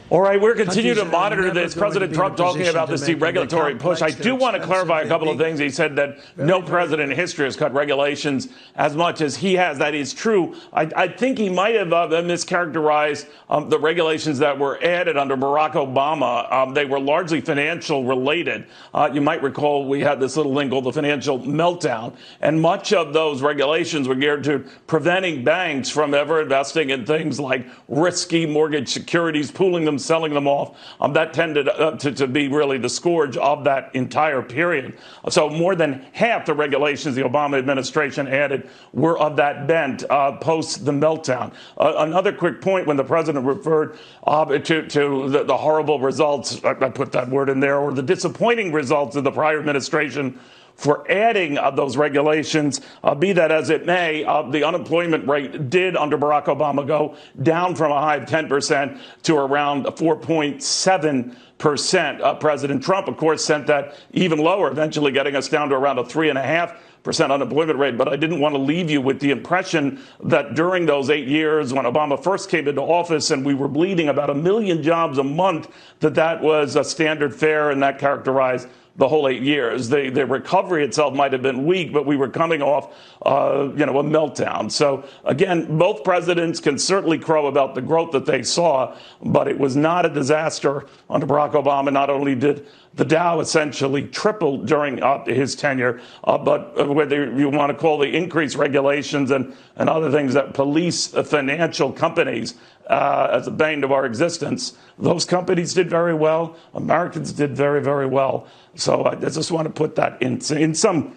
All right, we're continuing to monitor this. President Trump talking about this deregulatory push. I do want to clarify a couple of things. He said that no president in history has cut regulations as much as he has. That is true. I think he might have mischaracterized the regulations that were added under Barack Obama. They were largely financial related. You might recall we had this little thing called the financial meltdown, and much of those regulations were geared to preventing banks from ever investing in things like risky mortgage securities, pooling them, selling them off. That tended to be really the scourge of that entire period. So more than half the regulations the Obama administration added were of that bent post the meltdown. Another quick point, when the president referred to the horrible results, I put that word in there, or the disappointing results of the prior administration for adding those regulations, be that as it may, the unemployment rate did under Barack Obama go down from a high of 10% to around 4.7%. President Trump, of course, sent that even lower, eventually getting us down to around a 3.5% unemployment rate. But I didn't want to leave you with the impression that during those 8 years when Obama first came into office and we were bleeding about 1 million jobs a month, that was a standard fare, and that characterized the whole 8 years. The recovery itself might have been weak, but we were coming off, a meltdown. So again, both presidents can certainly crow about the growth that they saw, but it was not a disaster under Barack Obama. Not only did the Dow essentially triple during his tenure, but whether you want to call the increased regulations and other things that police financial companies as a bane of our existence, those companies did very well. Americans did very, very well. So I just want to put that in some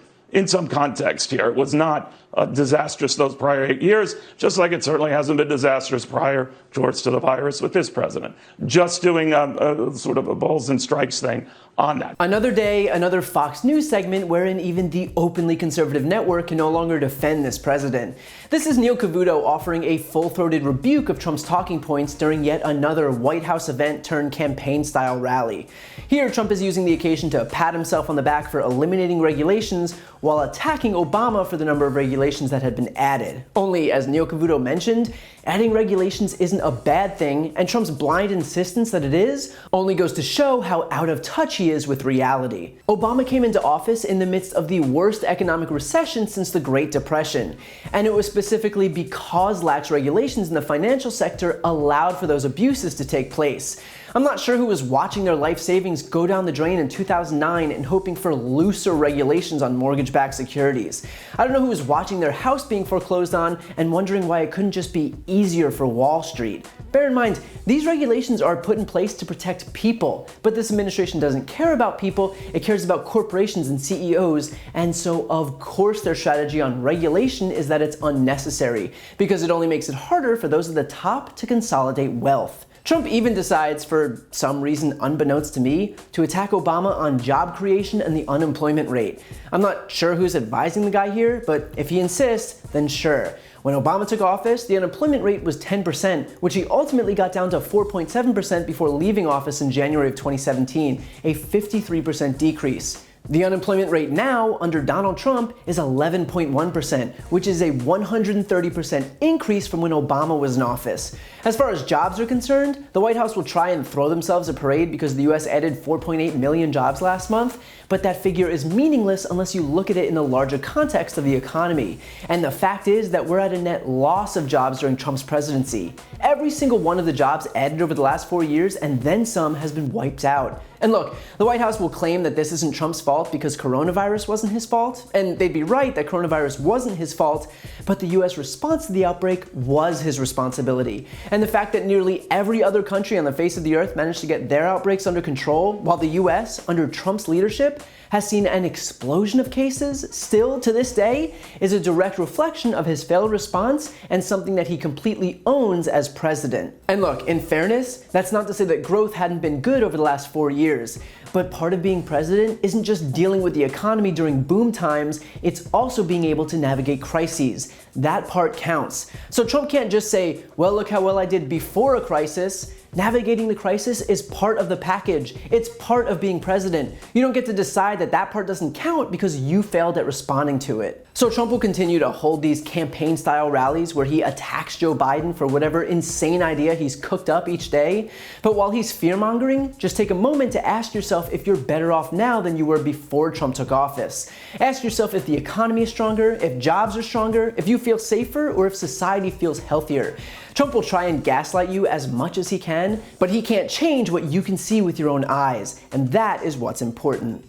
context here. It was not disastrous those prior 8 years, just like it certainly hasn't been disastrous prior, George, to the virus with this president. Just doing a sort of a balls and strikes thing on that. Another day, another Fox News segment wherein even the openly conservative network can no longer defend this president. This is Neil Cavuto offering a full-throated rebuke of Trump's talking points during yet another White House event turned campaign-style rally. Here, Trump is using the occasion to pat himself on the back for eliminating regulations while attacking Obama for the number of regulations that had been added. Only, as Neil Cavuto mentioned, adding regulations isn't a bad thing, and Trump's blind insistence that it is only goes to show how out of touch he is with reality. Obama came into office in the midst of the worst economic recession since the Great Depression, and it was specifically because lax regulations in the financial sector allowed for those abuses to take place. I'm not sure who was watching their life savings go down the drain in 2009 and hoping for looser regulations on mortgage-backed securities. I don't know who was watching their house being foreclosed on and wondering why it couldn't just be easier for Wall Street. Bear in mind, these regulations are put in place to protect people, but this administration doesn't care about people, it cares about corporations and CEOs, and so of course their strategy on regulation is that it's unnecessary, because it only makes it harder for those at the top to consolidate wealth. Trump even decides, for some reason unbeknownst to me, to attack Obama on job creation and the unemployment rate. I'm not sure who's advising the guy here, but if he insists, then sure. When Obama took office, the unemployment rate was 10%, which he ultimately got down to 4.7% before leaving office in January of 2017, a 53% decrease. The unemployment rate now, under Donald Trump, is 11.1%, which is a 130% increase from when Obama was in office. As far as jobs are concerned, the White House will try and throw themselves a parade because the US added 4.8 million jobs last month, but that figure is meaningless unless you look at it in the larger context of the economy. And the fact is that we're at a net loss of jobs during Trump's presidency. Every single one of the jobs added over the last 4 years and then some has been wiped out. And look, the White House will claim that this isn't Trump's fault because coronavirus wasn't his fault, and they'd be right that coronavirus wasn't his fault, but the US response to the outbreak was his responsibility. And the fact that nearly every other country on the face of the earth managed to get their outbreaks under control, while the US, under Trump's leadership, has seen an explosion of cases, still to this day, is a direct reflection of his failed response and something that he completely owns as president. And look, in fairness, that's not to say that growth hadn't been good over the last 4 years. But part of being president isn't just dealing with the economy during boom times, it's also being able to navigate crises. That part counts. So Trump can't just say, well, look how well I did before a crisis. Navigating the crisis is part of the package. It's part of being president. You don't get to decide that that part doesn't count because you failed at responding to it. So Trump will continue to hold these campaign-style rallies where he attacks Joe Biden for whatever insane idea he's cooked up each day. But while he's fear-mongering, just take a moment to ask yourself if you're better off now than you were before Trump took office. Ask yourself if the economy is stronger, if jobs are stronger, if you feel safer, or if society feels healthier. Trump will try and gaslight you as much as he can, but he can't change what you can see with your own eyes, and that is what's important.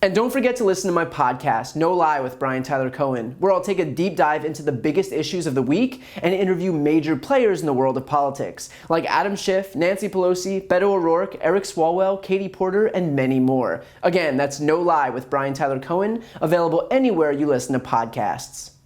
And don't forget to listen to my podcast, No Lie with Brian Tyler Cohen, where I'll take a deep dive into the biggest issues of the week and interview major players in the world of politics, like Adam Schiff, Nancy Pelosi, Beto O'Rourke, Eric Swalwell, Katie Porter, and many more. Again, that's No Lie with Brian Tyler Cohen, available anywhere you listen to podcasts.